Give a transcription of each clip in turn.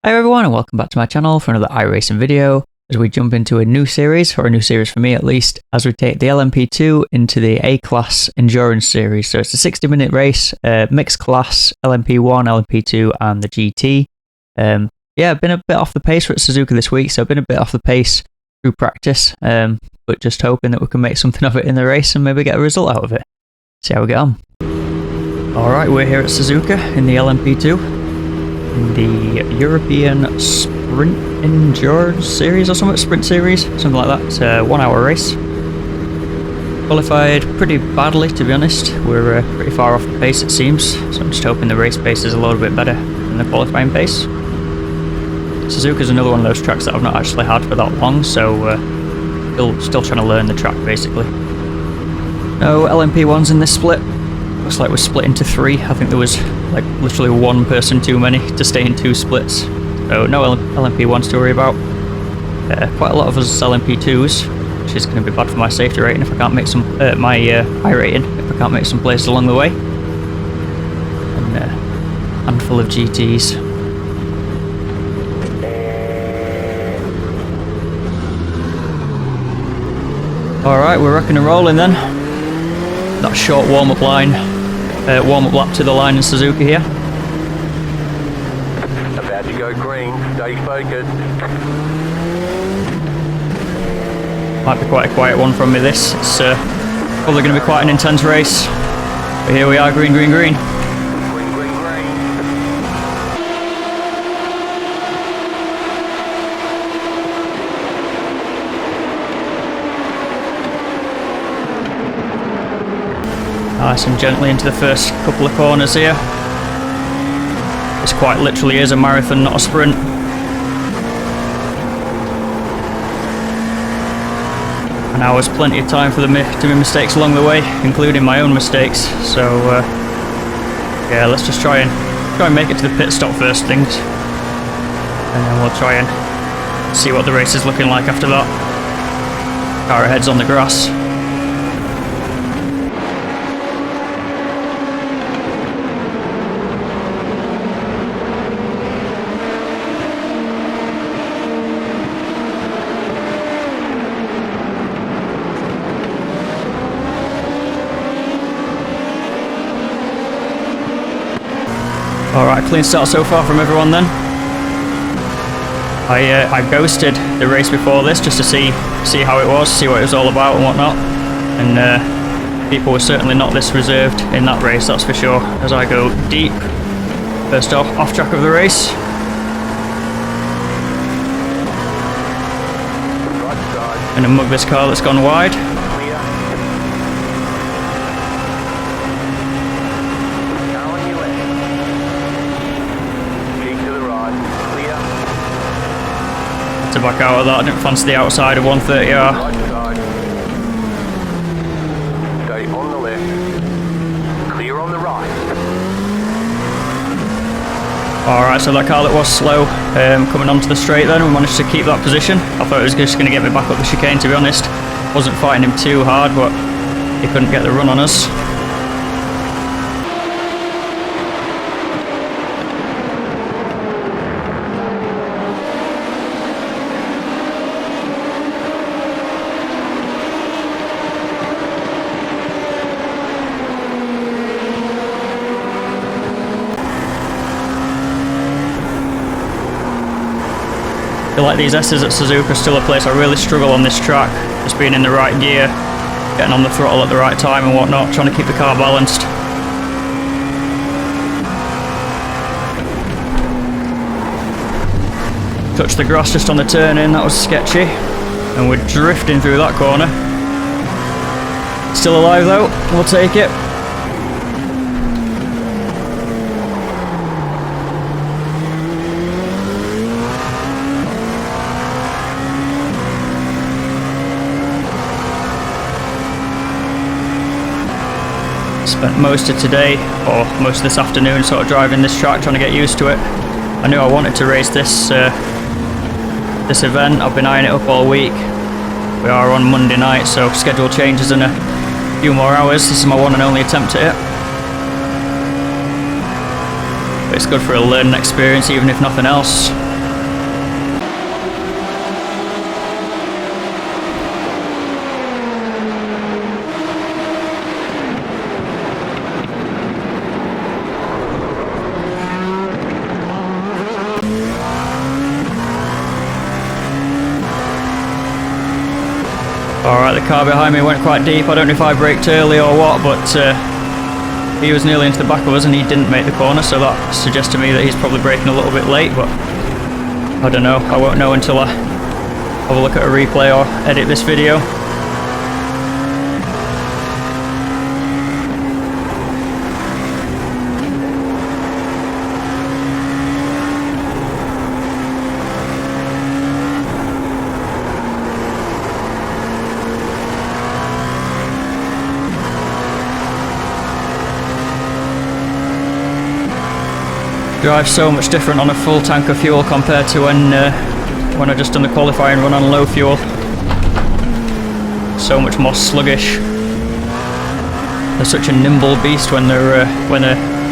Hi everyone and welcome back to my channel for another iRacing video as we jump into a new series, or a new series for me at least, as we take the LMP2 into the A-Class Endurance Series. So it's a 60-minute race, mixed class, LMP1, LMP2 and the GT. Yeah, I've been a bit off the pace for Suzuka this week, so I've been a bit off the pace through practice, but just hoping that we can make something of it in the race and maybe get a result out of it. See how we get on. Alright, we're here at Suzuka in the LMP2. In the European Sprint Endurance Series or something, Sprint Series, something like that. It's a 1 hour race. Qualified pretty badly, to be honest. We're pretty far off the pace it seems, so I'm just hoping the race pace is a little bit better than the qualifying pace. Suzuka's another one of those tracks that I've not actually had for that long, so still trying to learn the track basically. No LMP1s in this split. Looks like we're split into 3. I think there was like literally one person too many to stay in 2 splits. So no LMP1s to worry about. Quite a lot of us LMP2s, which is going to be bad for my safety rating if I can't make some my high rating if I can't make some places along the way. And a handful of GTs. Alright, we're rocking and rolling then. That short warm-up line, warm-up lap to the line in Suzuka here. About to go green, stay focused. Might be quite a quiet one from me this. It's probably going to be quite an intense race. But here we are, green, green, green. Green, green, green. Nice and gently into the first couple of corners here. This quite literally is a marathon, not a sprint. And now there's plenty of time for to make mistakes along the way, including my own mistakes. So yeah, let's just try and make it to the pit stop first things, and then we'll try and see what the race is looking like after that. Car ahead's on the grass. Alright, clean start so far from everyone then. I ghosted the race before this just to see how it was, see what it was all about and whatnot. And people were certainly not this reserved in that race, that's for sure. As I go deep, first off track of the race. And mug this car that's gone wide. To back out of that, I didn't fancy the outside of 130R. Right side. Stay on the left. Clear on the right. Alright, so that car that was slow coming onto the straight then, we managed to keep that position. I thought it was just going to get me back up the chicane, to be honest. Wasn't fighting him too hard, but he couldn't get the run on us. I feel like these S's at Suzuka are still a place I really struggle on this track, just being in the right gear, getting on the throttle at the right time and whatnot, trying to keep the car balanced. Touched the grass just on the turn in, that was sketchy, and we're drifting through that corner. Still alive though, we'll take it. Spent most of today, or most of this afternoon, sort of driving this track, trying to get used to it. I knew I wanted to race this this event. I've been eyeing it up all week. We are on Monday night, so schedule changes in a few more hours. This is my one and only attempt at it. But it's good for a learning experience, even if nothing else. Alright, the car behind me went quite deep. I don't know if I braked early or what, but he was nearly into the back of us and he didn't make the corner, so that suggests to me that he's probably braking a little bit late, but I don't know. I won't know until I have a look at a replay or edit this video. Drives so much different on a full tank of fuel compared to when I just done the qualifying run on low fuel. So much more sluggish. They're such a nimble beast when they're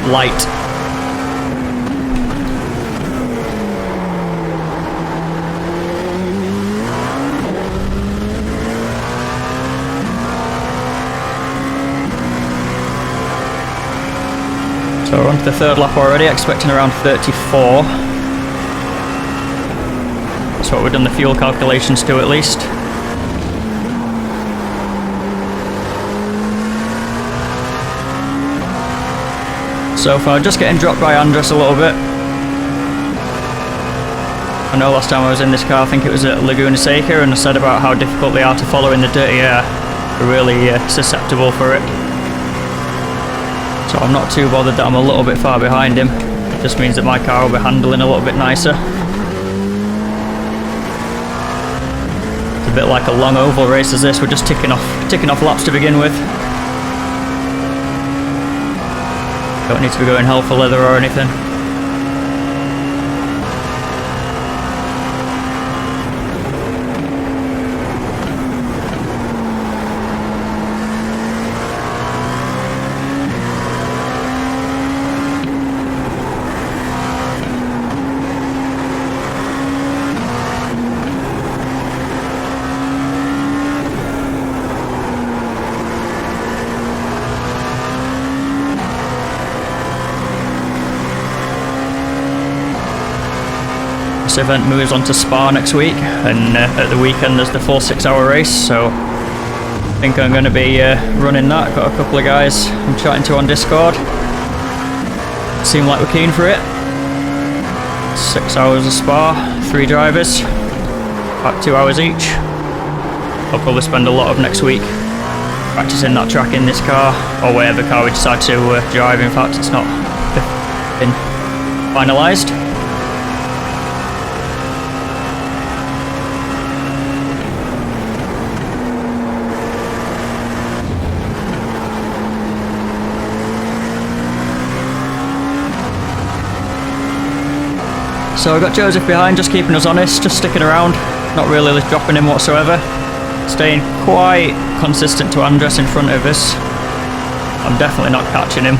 light. So we're on to the third lap already, expecting around 34. That's what we've done the fuel calculations to at least. So far, just getting dropped by Andres a little bit. I know last time I was in this car, I think it was at Laguna Seca, and I said about how difficult they are to follow in the dirty air. They're really susceptible for it. So I'm not too bothered that I'm a little bit far behind him. It just means that my car will be handling a little bit nicer. It's a bit like a long oval race as this. We're just ticking off laps to begin with. Don't need to be going hell for leather or anything. This event moves on to Spa next week, and at the weekend there's the full 6-hour race, so I think I'm going to be running that. Got a couple of guys I'm chatting to on Discord. Seem like we're keen for it. 6 hours of Spa, 3 drivers, about 2 hours each. I'll probably spend a lot of next week practicing that track in this car, or whatever car we decide to drive. In fact, it's not been finalised. So I've got Joseph behind, just keeping us honest, just sticking around, not really dropping him whatsoever. Staying quite consistent to Andres in front of us. I'm definitely not catching him.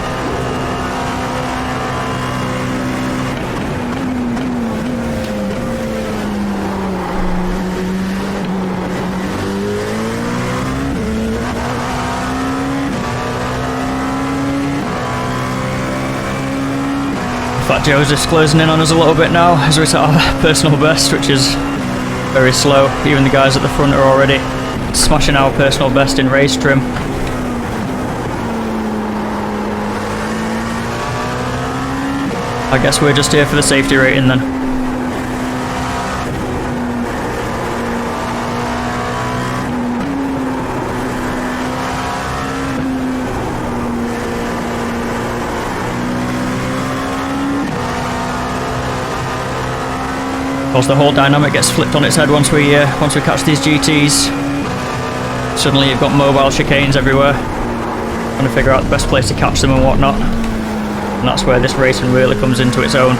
In fact, Joseph's closing in on us a little bit now as we're at our personal best, which is very slow. Even the guys at the front are already smashing our personal best in race trim. I guess we're just here for the safety rating then. Of course, the whole dynamic gets flipped on its head once we catch these GTs. Suddenly you've got mobile chicanes everywhere, trying to figure out the best place to catch them and whatnot. And that's where this racing really comes into its own.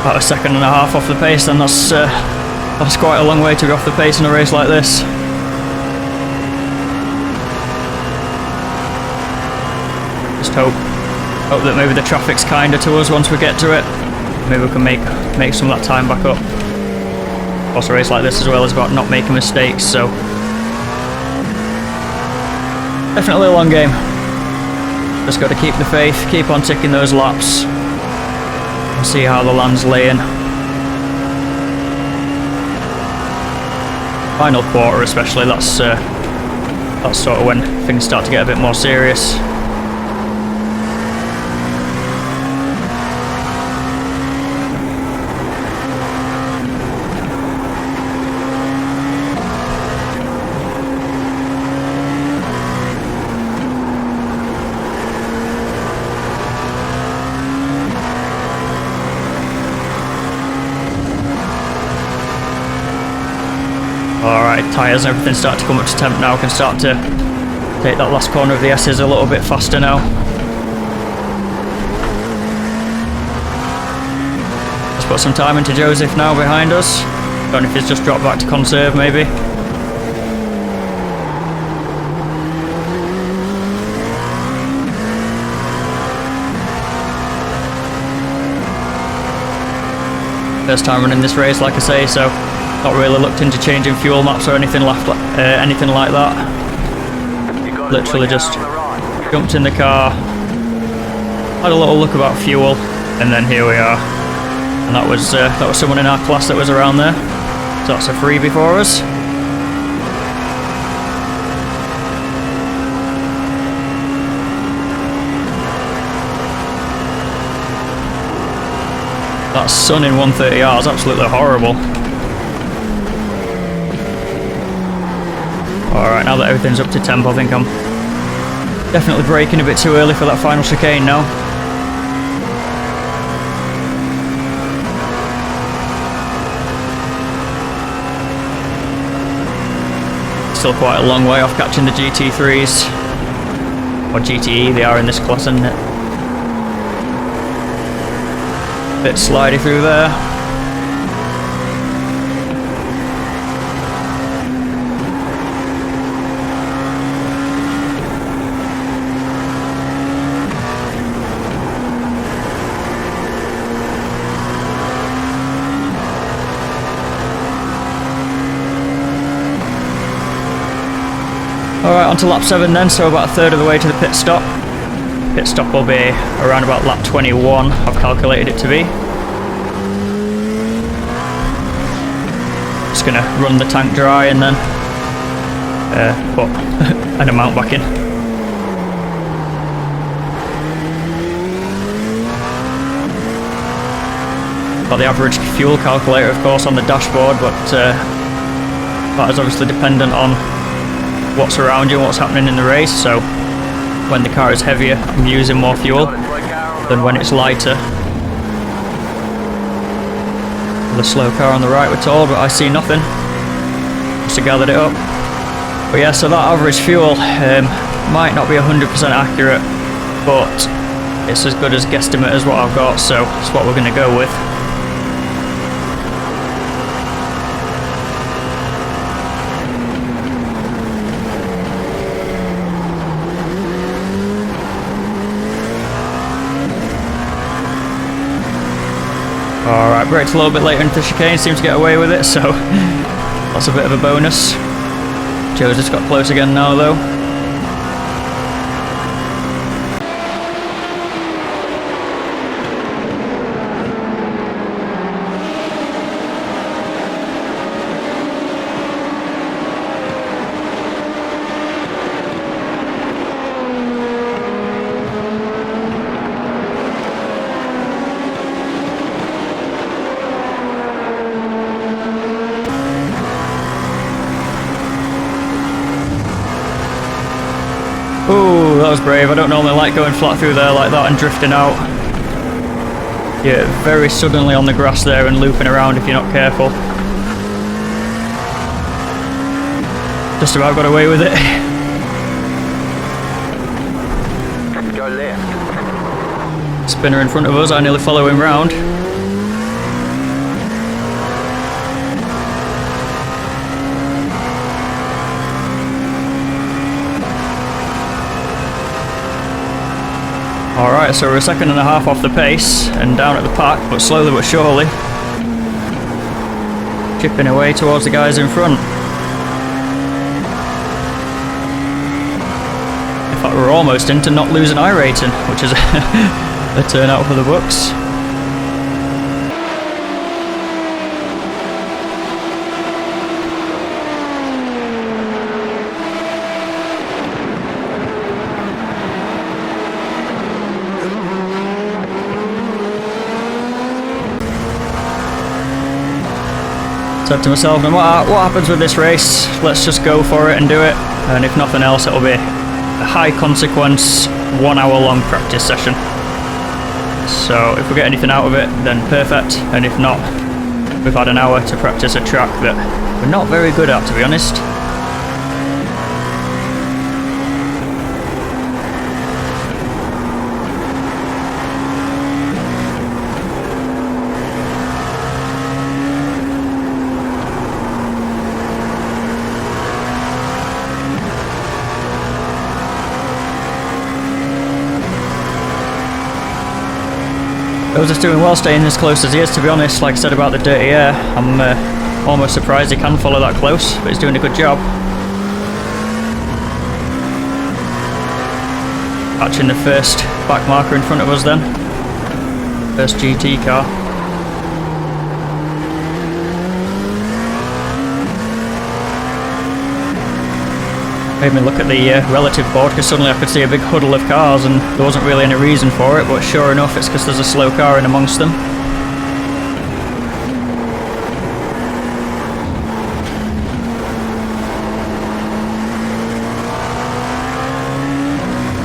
About a second and a half off the pace, then that's That's quite a long way to be off the pace in a race like this. Just hope that maybe the traffic's kinder to us once we get to it. Maybe we can make some of that time back up. Of course, a race like this as well is about not making mistakes, so definitely a long game. Just got to keep the faith, keep on ticking those laps, and see how the land's laying. Final quarter especially, that's sort of when things start to get a bit more serious. Alright, tyres and everything start to come up to temp now. Can start to take that last corner of the S's a little bit faster now. Let's put some time into Joseph now behind us. Don't know if he's just dropped back to conserve maybe. First time running this race, like I say, so not really looked into changing fuel maps or anything like that. Literally just jumped in the car, had a little look about fuel, and then here we are. And that was someone in our class that was around there. So that's a freebie for us. That sun in 130R is absolutely horrible. Alright, now that everything's up to temp, I think I'm definitely braking a bit too early for that final chicane now. Still quite a long way off catching the GT3s. Or GTE, they are in this class, isn't it? Bit slidey through there. Alright, on to lap 7 then, so about a third of the way to the pit stop. Pit stop will be around about lap 21, I've calculated it to be. Just gonna run the tank dry and then put an amount back in. Got the average fuel calculator of course on the dashboard, but that is obviously dependent on what's around you and what's happening in the race, so when the car is heavier I'm using more fuel than when it's lighter. The slow car on the right we're told, but I see nothing. Must have gathered it up. But yeah, so that average fuel might not be 100% accurate, but it's as good as guesstimate as what I've got, so it's what we're going to go with. Alright, braked a little bit later into the chicane, seems to get away with it, so that's a bit of a bonus. Joe's just got close again now though. Ooh, that was brave. I don't normally like going flat through there like that and drifting out. You're very suddenly on the grass there and looping around if you're not careful. Just about got away with it. Go left. Spinner in front of us, I nearly follow him round. Alright, so we're a second and a half off the pace and down at the pack, but slowly but surely chipping away towards the guys in front. In fact, we're almost into not losing iRacing, which is a turnout for the books. Said to myself, no matter what happens with this race, let's just go for it and do it. And if nothing else, it'll be a high consequence, 1 hour long practice session. So if we get anything out of it, then perfect. And if not, we've had an hour to practice a track that we're not very good at, to be honest. I was just doing well staying as close as he is, to be honest. Like I said about the dirty air, I'm almost surprised he can follow that close, but he's doing a good job. Catching the first back marker in front of us then. First GT car. Made me look at the relative board because suddenly I could see a big huddle of cars and there wasn't really any reason for it, but sure enough it's because there's a slow car in amongst them.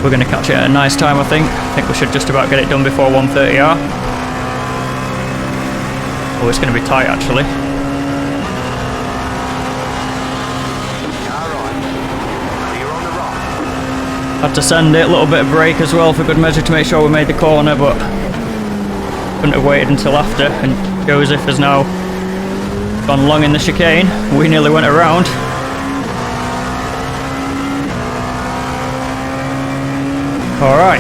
We're going to catch it at a nice time, I think. I think we should just about get it done before 1:30R. Oh, it's going to be tight actually. Had to send it a little bit of brake as well for good measure to make sure we made the corner, but couldn't have waited until after, and Joseph has now gone long in the chicane. We nearly went around. Alright.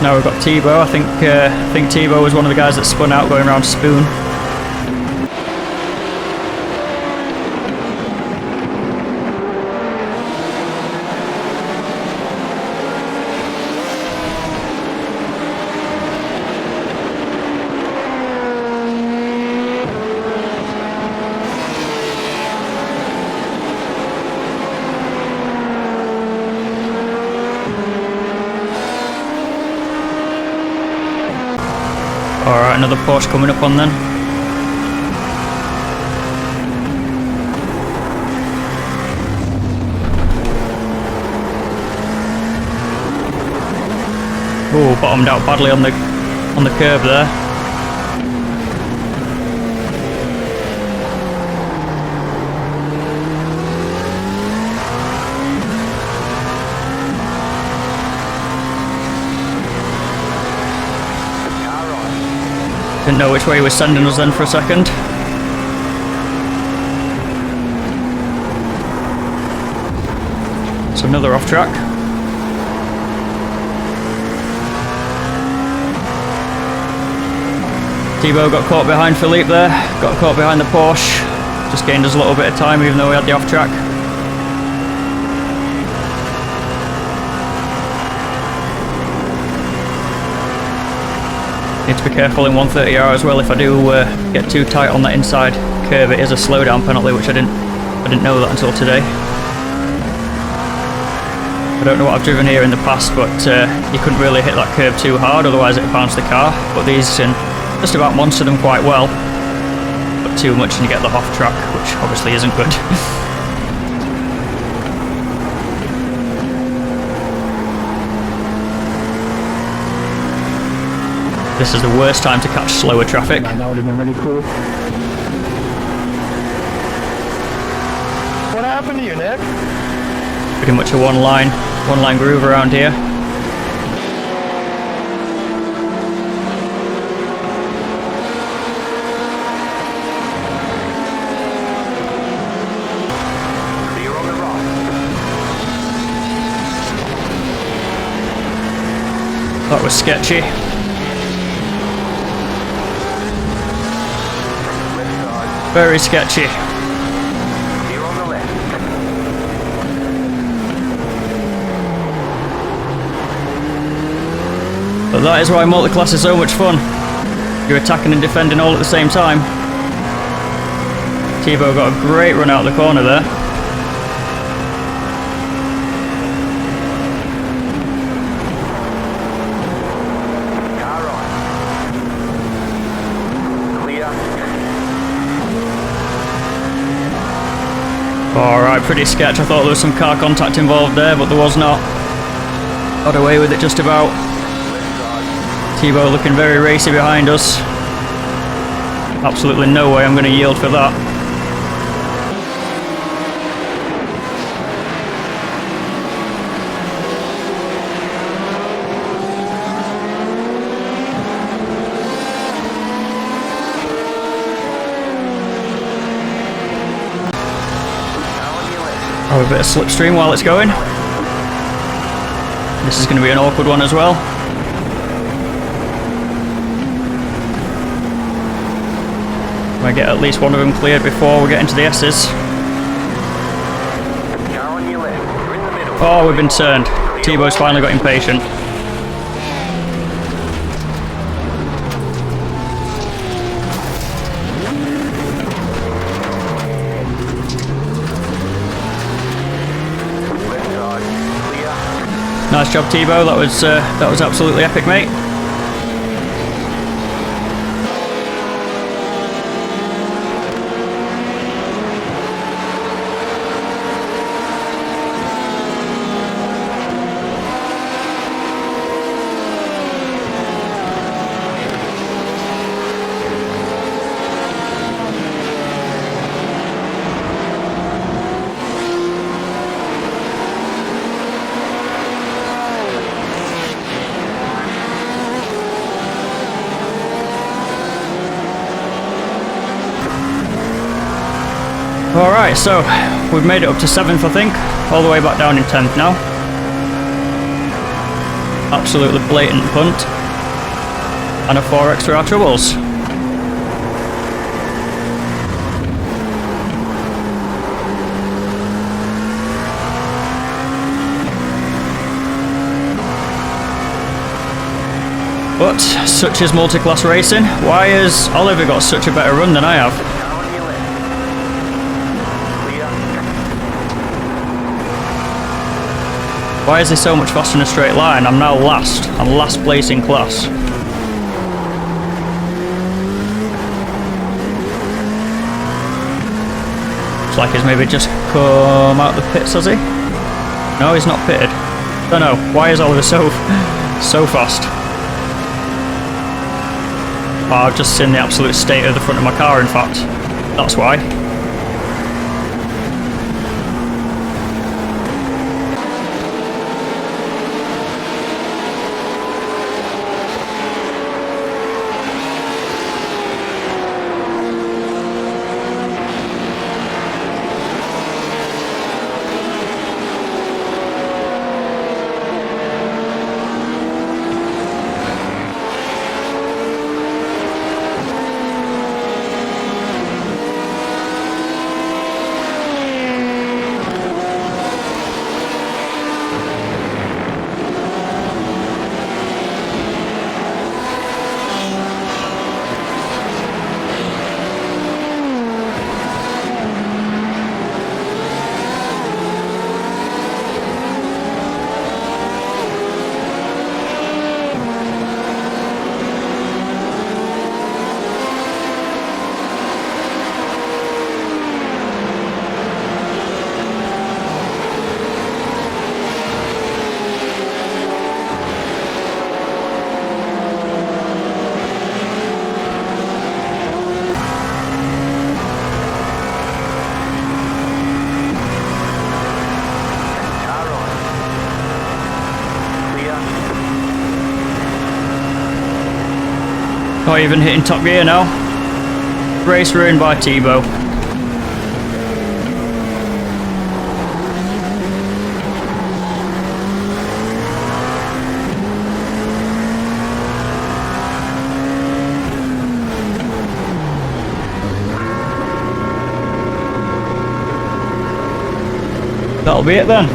Now we've got Tebow. I think Tebow was one of the guys that spun out going around Spoon. Alright, another Porsche coming up on then. Oh, bottomed out badly on the curb there. Didn't know which way he was sending us then for a second. So another off track. Tebow got caught behind Philippe there, got caught behind the Porsche. Just gained us a little bit of time even though we had the off track. Need to be careful in 1:30R as well. If I do get too tight on that inside curve, it is a slowdown penalty, which I didn't know that until today. I don't know what I've driven here in the past, but you couldn't really hit that curve too hard, otherwise it would bounce the car. But these can just about monster them quite well, but too much and you get the off track, which obviously isn't good. This is the worst time to catch slower traffic. That would have been really cool. What happened to you, Nick? Pretty much a one line groove around here. Clear on the right. was sketchy. Very sketchy. Clear on the left. But that is why multi-class is so much fun. You're attacking and defending all at the same time. Thibaut got a great run out of the corner there. Car on. Clear. Alright, pretty sketch. I thought there was some car contact involved there, but there was not. Got away with it just about. Thibaut looking very racy behind us. Absolutely no way I'm going to yield for that. Have a bit of slipstream while it's going. This is going to be an awkward one as well. I get at least one of them cleared before we get into the S's. Car on your left. You're in the middle. Oh, we've been turned. Thibaut's finally got impatient. Left side. Clear. Nice job, Thibaut. That was absolutely epic, mate. Alright, so we've made it up to 7th, I think. All the way back down in 10th now. Absolutely blatant punt. And a 4x for our troubles. But such is multi-class racing. Why has Oliver got such a better run than I have? Car on your left. Clear. Why is he so much faster in a straight line? I'm now last. I'm last place in class. Looks like he's maybe just come out the pits, has he? No, he's not pitted. Don't know. Why is Oliver so fast? Oh, I've just seen the absolute state of the front of my car, in fact. That's why. Not even hitting top gear now. Race ruined by Thibaut. that'll be it then.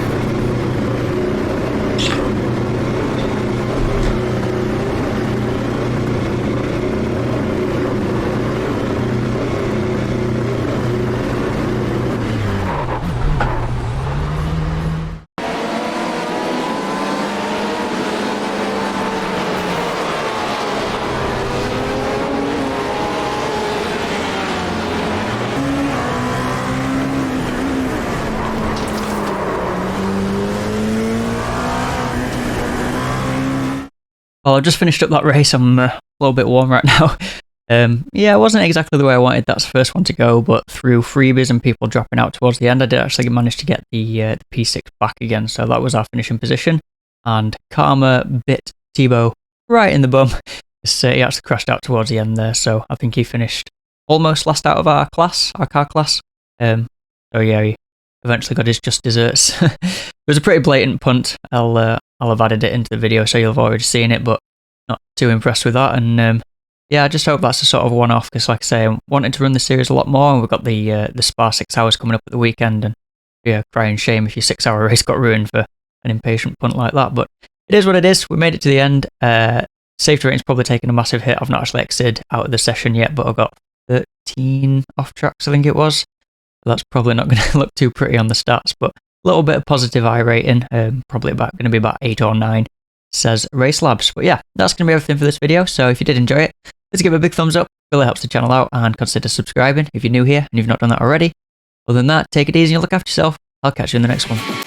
Well, I've just finished up that race. I'm a little bit warm right now. Yeah, it wasn't exactly the way I wanted that first one to go, but through freebies and people dropping out towards the end, I did actually manage to get the P6 back again, so that was our finishing position. And Karma bit Tebow right in the bum. He actually crashed out towards the end there, so I think he finished almost last out of our class, our car class. So yeah, he eventually got his just desserts. It was a pretty blatant punt. I'll have added it into the video, so you'll have already seen it, but not too impressed with that. And yeah, I just hope that's a sort of one-off, because like I say, I wanted to run the series a lot more, and we've got the Spa 6 hours coming up at the weekend, and yeah, crying shame if your 6-hour race got ruined for an impatient punt like that. But it is what it is. We made it to the end. Safety rating's probably taken a massive hit. I've not actually exited out of the session yet, but I've got 13 off tracks, I think it was. That's probably not going to look too pretty on the stats, but a little bit of positive iRating, probably going to be about 8 or 9, says Race Labs. But yeah, that's going to be everything for this video, so if you did enjoy it, please give it a big thumbs up. It really helps the channel out, and consider subscribing if you're new here and you've not done that already. Other than that, take it easy and look after yourself. I'll catch you in the next one.